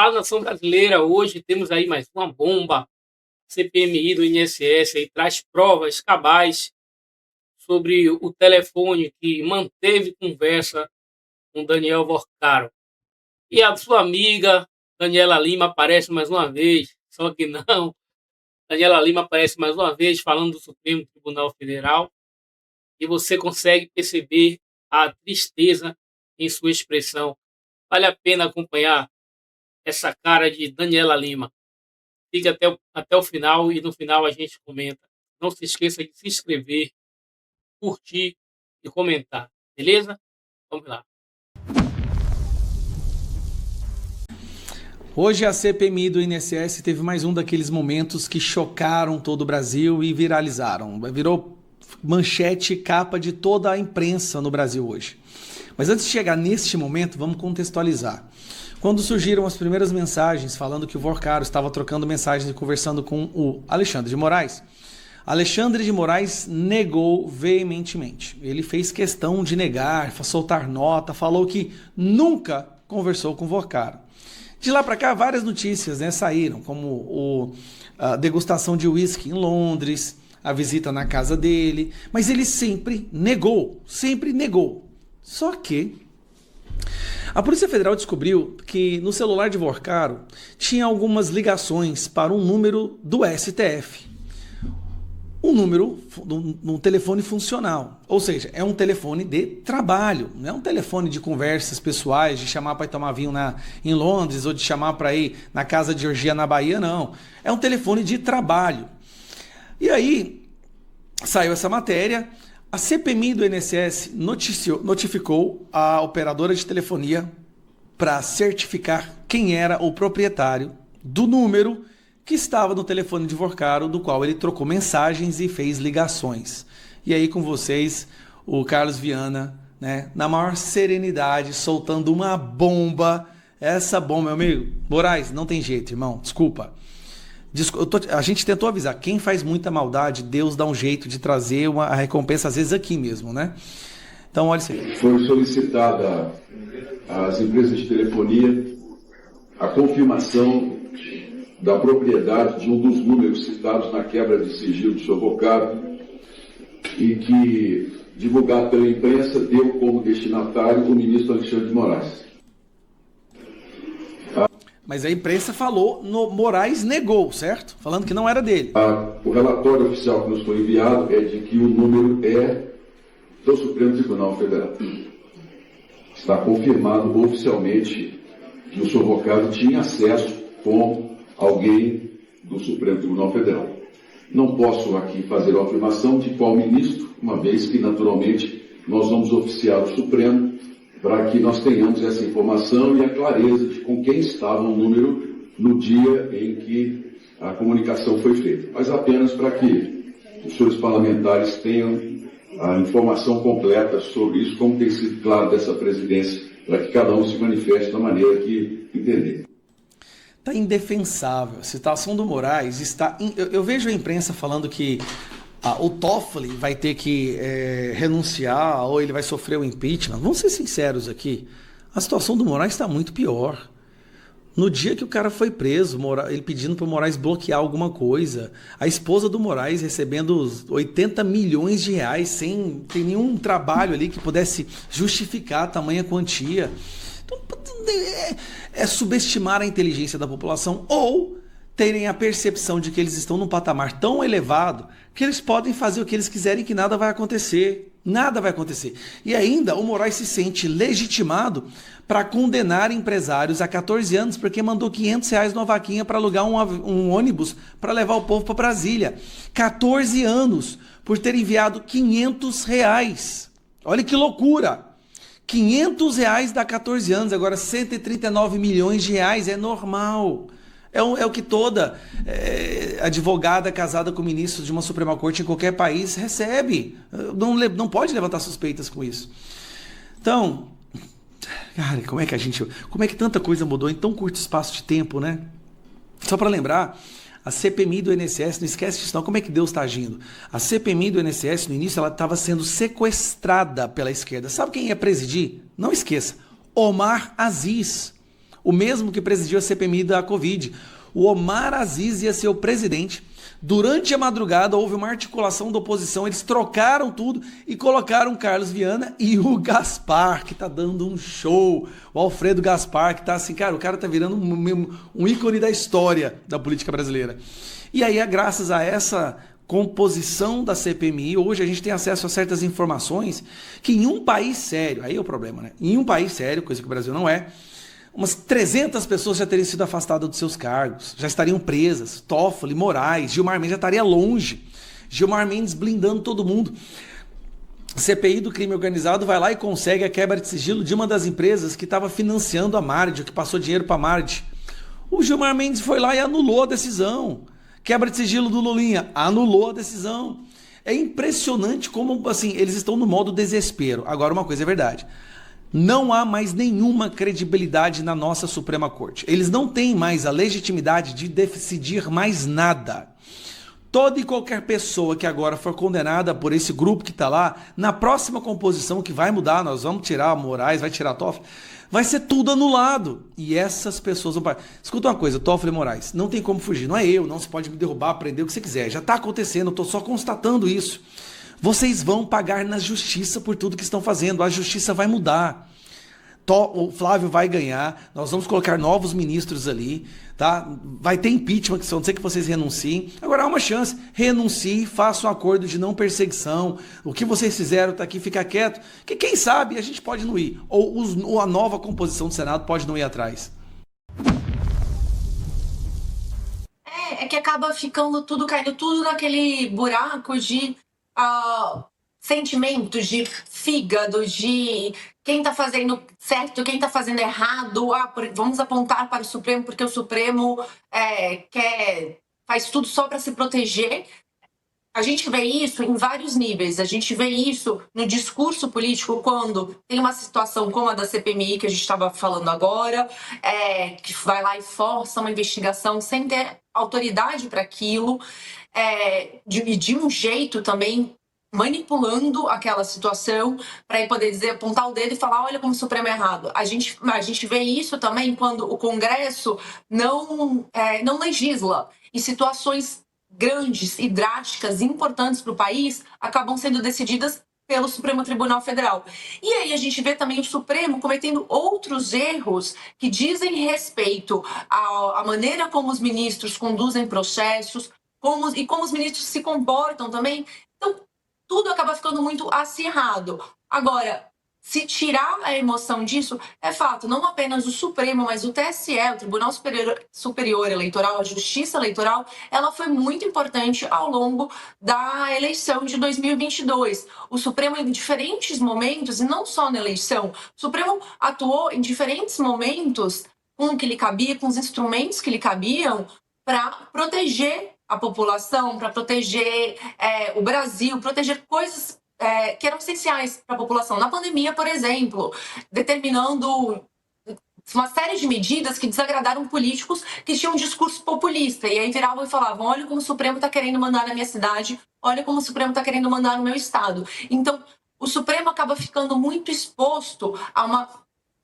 a nação brasileira hoje, temos aí mais uma bomba. CPMI do INSS aí traz provas cabais sobre o telefone que manteve conversa com Daniel Vorcaro. E a sua amiga Daniela Lima aparece mais uma vez, só que não. Daniela Lima aparece mais uma vez falando do Supremo Tribunal Federal e você consegue perceber a tristeza em sua expressão. Vale a pena acompanhar essa cara de Daniela Lima. Fique até o final e no final a gente comenta. Não se esqueça de se inscrever, curtir e comentar. Beleza? Vamos lá. Hoje a CPMI do INSS teve mais um daqueles momentos que chocaram todo o Brasil e viralizaram. Virou manchete e capa de toda a imprensa no Brasil hoje. Mas antes de chegar neste momento, vamos contextualizar. Quando surgiram as primeiras mensagens falando que o Vorcaro estava trocando mensagens e conversando com o Alexandre de Moraes, Alexandre de Moraes negou veementemente. Ele fez questão de negar, soltar nota, falou que nunca conversou com o Vorcaro. De lá para cá, várias notícias, né, saíram, como a degustação de uísque em Londres, a visita na casa dele, mas ele sempre negou. Só que a Polícia Federal descobriu que no celular de Vorcaro tinha algumas ligações para um número do STF. Um número, um telefone funcional, ou seja, é um telefone de trabalho, não é um telefone de conversas pessoais, de chamar para ir tomar vinho em Londres ou de chamar para ir na casa de orgia na Bahia, não. É um telefone de trabalho. E aí, saiu essa matéria, a CPMI do INSS notificou a operadora de telefonia para certificar quem era o proprietário do número que estava no telefone de Vorcaro, do qual ele trocou mensagens e fez ligações. E aí com vocês, o Carlos Viana, né, na maior serenidade, soltando uma bomba. Essa bomba, meu amigo, Moraes, não tem jeito, irmão, desculpa. A gente tentou avisar, quem faz muita maldade, Deus dá um jeito de trazer a recompensa, às vezes aqui mesmo, né? Então, olha isso aí. Foi solicitada às empresas de telefonia a confirmação da propriedade de um dos números citados na quebra de sigilo do Sr. Vorcaro e que, divulgado pela imprensa, deu como destinatário o ministro Alexandre de Moraes. Mas a imprensa falou, Moraes negou, certo? Falando que não era dele. O relatório oficial que nos foi enviado é de que o número é do Supremo Tribunal Federal. Está confirmado oficialmente que o Sr. Vorcaro tinha acesso com alguém do Supremo Tribunal Federal. Não posso aqui fazer a afirmação de qual ministro, uma vez que, naturalmente, nós vamos oficiar o Supremo para que nós tenhamos essa informação e a clareza de com quem estava o número no dia em que a comunicação foi feita. Mas apenas para que os senhores parlamentares tenham a informação completa sobre isso, como tem sido claro dessa presidência, para que cada um se manifeste da maneira que entender. Está indefensável. A situação do Moraes está... Eu vejo a imprensa falando que o Toffoli vai ter que renunciar ou ele vai sofrer o impeachment. Vamos ser sinceros aqui. A situação do Moraes está muito pior. No dia que o cara foi preso, ele pedindo para o Moraes bloquear alguma coisa, a esposa do Moraes recebendo 80 milhões de reais sem ter nenhum trabalho ali que pudesse justificar a tamanha quantia. É subestimar a inteligência da população ou terem a percepção de que eles estão num patamar tão elevado que eles podem fazer o que eles quiserem que nada vai acontecer. Nada vai acontecer. E ainda o Moraes se sente legitimado para condenar empresários a 14 anos porque mandou R$500 numa vaquinha para alugar um ônibus para levar o povo para Brasília. 14 anos por ter enviado R$500. Olha que loucura! R$500 dá 14 anos, agora 139 milhões de reais é normal. É o que toda advogada casada com ministro de uma Suprema Corte em qualquer país recebe. Não pode levantar suspeitas com isso. Então, cara, como é que tanta coisa mudou em tão curto espaço de tempo, né? Só para lembrar, a CPMI do INSS, não esquece disso não, como é que Deus está agindo? A CPMI do INSS, no início, ela estava sendo sequestrada pela esquerda. Sabe quem ia presidir? Não esqueça, Omar Aziz. o mesmo que presidiu a CPMI da Covid. O Omar Aziz ia ser o presidente. Durante a madrugada houve uma articulação da oposição, eles trocaram tudo e colocaram o Carlos Viana e o Gaspar, que tá dando um show. O Alfredo Gaspar, que tá assim, cara, o cara tá virando um ícone da história da política brasileira. E aí, graças a essa composição da CPMI, hoje a gente tem acesso a certas informações que em um país sério, aí é o problema, né? Em um país sério, coisa que o Brasil não é, umas 300 pessoas já teriam sido afastadas dos seus cargos, já estariam presas. Toffoli, Moraes, Gilmar Mendes já estaria longe. Gilmar Mendes blindando todo mundo. CPI do crime organizado vai lá e consegue a quebra de sigilo de uma das empresas que estava financiando a Mardi, que passou dinheiro para a Mardi. O Gilmar Mendes foi lá e anulou a decisão. Quebra de sigilo do Lulinha, anulou a decisão. É impressionante como assim, eles estão no modo desespero. Agora, uma coisa é verdade. Não há mais nenhuma credibilidade na nossa Suprema Corte. Eles não têm mais a legitimidade de decidir mais nada. Toda e qualquer pessoa que agora for condenada por esse grupo que está lá, na próxima composição que vai mudar, nós vamos tirar Moraes, vai tirar Toffoli, vai ser tudo anulado. E essas pessoas vão... Escuta uma coisa, Toffoli e Moraes, não tem como fugir. Não é eu, não se pode me derrubar, prender o que você quiser. Já está acontecendo, eu estou só constatando isso. Vocês vão pagar na justiça por tudo que estão fazendo. A justiça vai mudar. O Flávio vai ganhar. Nós vamos colocar novos ministros ali, tá? Vai ter impeachment, que não sei que vocês renunciem. Agora há uma chance. Renuncie, faça um acordo de não perseguição. O que vocês fizeram tá aqui, fica quieto. Que quem sabe a gente pode não ir. Ou a nova composição do Senado pode não ir atrás. É que acaba ficando tudo, caindo tudo naquele buraco de sentimentos, de fígado, de quem está fazendo certo, quem está fazendo errado. Vamos apontar para o Supremo porque o Supremo faz tudo só para se proteger. A gente vê isso em vários níveis. A gente vê isso no discurso político quando tem uma situação como a da CPMI que a gente estava falando agora, que vai lá e força uma investigação sem ter autoridade para aquilo, de um jeito também manipulando aquela situação para poder dizer, apontar o dedo e falar, olha como o Supremo é errado. A gente vê isso também quando o Congresso não legisla e situações grandes e drásticas, importantes para o país, acabam sendo decididas pelo Supremo Tribunal Federal. E aí a gente vê também o Supremo cometendo outros erros que dizem respeito à maneira como os ministros conduzem processos, como os ministros se comportam também. Então, tudo acaba ficando muito acirrado. Agora, se tirar a emoção disso, é fato, não apenas o Supremo, mas o TSE, o Tribunal Superior Eleitoral, a Justiça Eleitoral, ela foi muito importante ao longo da eleição de 2022. O Supremo, em diferentes momentos, e não só na eleição, o Supremo atuou em diferentes momentos com o que lhe cabia, com os instrumentos que lhe cabiam, para proteger a população, para proteger o Brasil, proteger coisas que eram essenciais para a população. Na pandemia, por exemplo, determinando uma série de medidas que desagradaram políticos que tinham um discurso populista. E aí viravam e falavam, olha como o Supremo está querendo mandar na minha cidade, olha como o Supremo está querendo mandar no meu estado. Então, o Supremo acaba ficando muito exposto a uma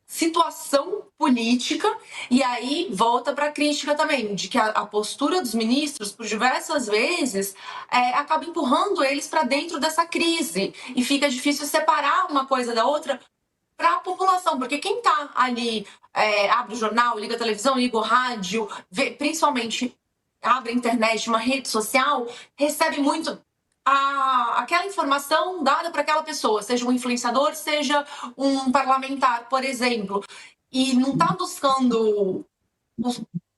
situação política, e aí volta para a crítica também, de que a postura dos ministros, por diversas vezes, acaba empurrando eles para dentro dessa crise, e fica difícil separar uma coisa da outra para a população, porque quem está ali, abre o jornal, liga a televisão, liga o rádio, principalmente abre a internet, uma rede social, recebe muito aquela informação dada para aquela pessoa, seja um influenciador, seja um parlamentar, por exemplo, e não está buscando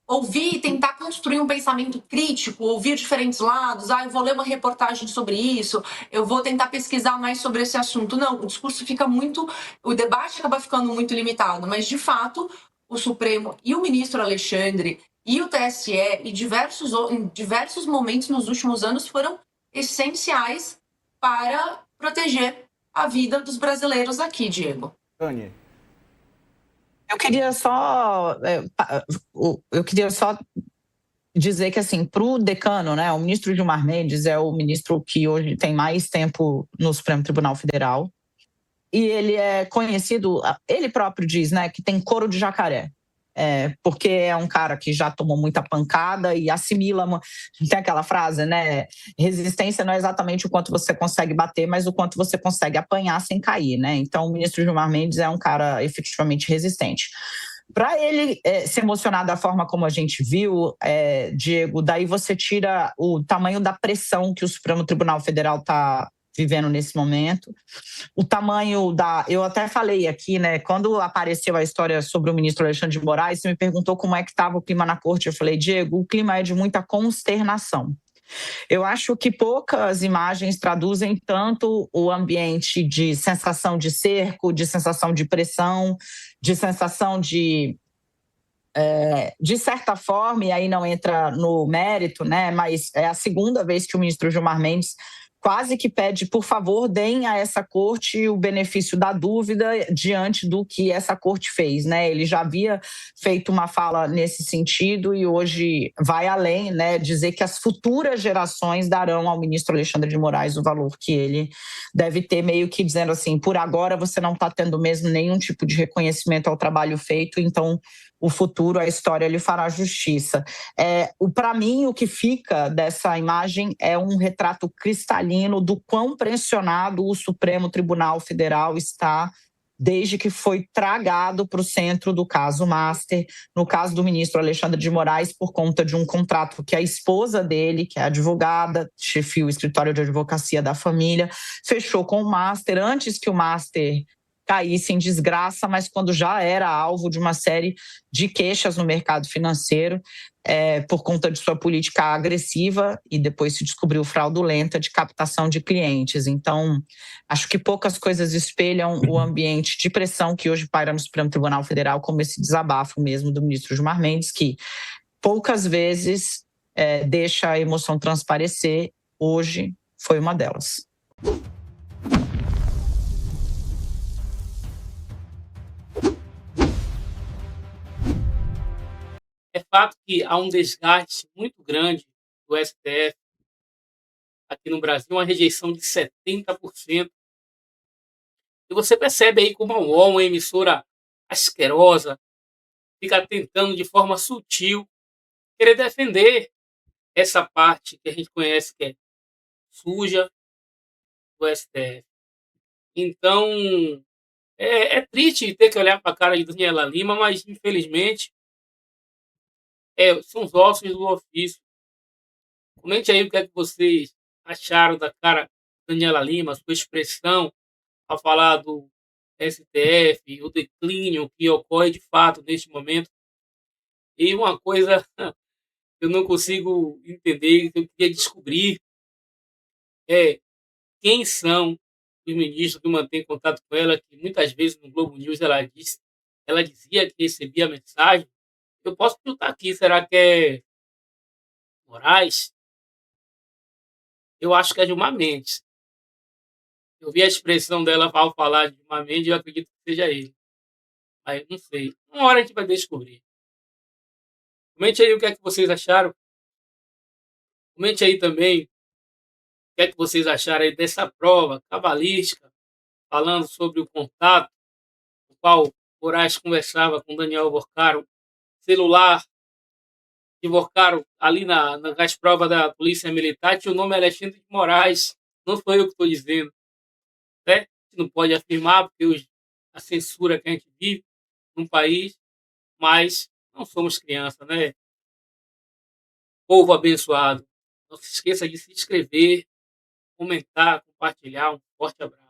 ouvir, tentar construir um pensamento crítico, ouvir diferentes lados, eu vou ler uma reportagem sobre isso, eu vou tentar pesquisar mais sobre esse assunto. Não, o discurso fica muito, o debate acaba ficando muito limitado, mas de fato o Supremo e o ministro Alexandre e o TSE em diversos momentos nos últimos anos foram essenciais para proteger a vida dos brasileiros aqui, Diego. Tânia. Eu queria só dizer que, assim, para o decano, né, o ministro Gilmar Mendes é o ministro que hoje tem mais tempo no Supremo Tribunal Federal, e ele é conhecido, ele próprio diz, né, que tem couro de jacaré. porque é um cara que já tomou muita pancada e assimila. Tem aquela frase, né? Resistência não é exatamente o quanto você consegue bater, mas o quanto você consegue apanhar sem cair, né? Então, o ministro Gilmar Mendes é um cara efetivamente resistente. Para ele se emocionar da forma como a gente viu, Diego, daí você tira o tamanho da pressão que o Supremo Tribunal Federal está vivendo nesse momento, o tamanho da... Eu até falei aqui, né, quando apareceu a história sobre o ministro Alexandre de Moraes, você me perguntou como é que estava o clima na corte, eu falei, Diego, o clima é de muita consternação. Eu acho que poucas imagens traduzem tanto o ambiente de sensação de cerco, de sensação de pressão, de sensação de certa forma, e aí não entra no mérito, né, mas é a segunda vez que o ministro Gilmar Mendes quase que pede, por favor, deem a essa corte o benefício da dúvida diante do que essa corte fez, né? Ele já havia feito uma fala nesse sentido e hoje vai além, né? Dizer que as futuras gerações darão ao ministro Alexandre de Moraes o valor que ele deve ter, meio que dizendo assim, por agora você não está tendo mesmo nenhum tipo de reconhecimento ao trabalho feito, então o futuro, a história lhe fará justiça. Para mim, o que fica dessa imagem é um retrato cristalino do quão pressionado o Supremo Tribunal Federal está desde que foi tragado para o centro do caso Master, no caso do ministro Alexandre de Moraes, por conta de um contrato que a esposa dele, que é advogada, chefia o escritório de advocacia da família, fechou com o Master antes que o Master caísse em desgraça, mas quando já era alvo de uma série de queixas no mercado financeiro por conta de sua política agressiva e depois se descobriu fraudulenta de captação de clientes. Então, acho que poucas coisas espelham o ambiente de pressão que hoje paira no Supremo Tribunal Federal, como esse desabafo mesmo do ministro Gilmar Mendes, que poucas vezes deixa a emoção transparecer. Hoje foi uma delas. É fato que há um desgaste muito grande do STF aqui no Brasil, uma rejeição de 70%. E você percebe aí como a UOL, uma emissora asquerosa, fica tentando de forma sutil querer defender essa parte que a gente conhece que é suja do STF. Então, é triste ter que olhar para a cara de Daniela Lima, mas infelizmente são os ossos do ofício. Comente aí o que é que vocês acharam da cara de Daniela Lima, sua expressão ao falar do STF, o declínio que ocorre de fato neste momento. E uma coisa que eu não consigo entender, que eu queria descobrir, é quem são os ministros que mantêm contato com ela, que muitas vezes no Globo News ela dizia que recebia mensagem. Eu posso chutar aqui, será que é Moraes? Eu acho que é Gilmar Mendes. Eu vi a expressão dela ao falar de Gilmar Mendes e eu acredito que seja ele. Mas não sei. Uma hora a gente vai descobrir. Comente aí o que é que vocês acharam. Comente aí também o que é que vocês acharam aí dessa prova cabalística, falando sobre o contato, o qual Moraes conversava com Daniel Vorcaro, celular de Vorcaro ali nas provas da Polícia Militar, que o nome é Alexandre de Moraes. Não sou eu que estou dizendo. Né? A gente não pode afirmar, porque a censura que a gente vive num país, mas não somos crianças, né? Povo abençoado. Não se esqueça de se inscrever, comentar, compartilhar. Um forte abraço.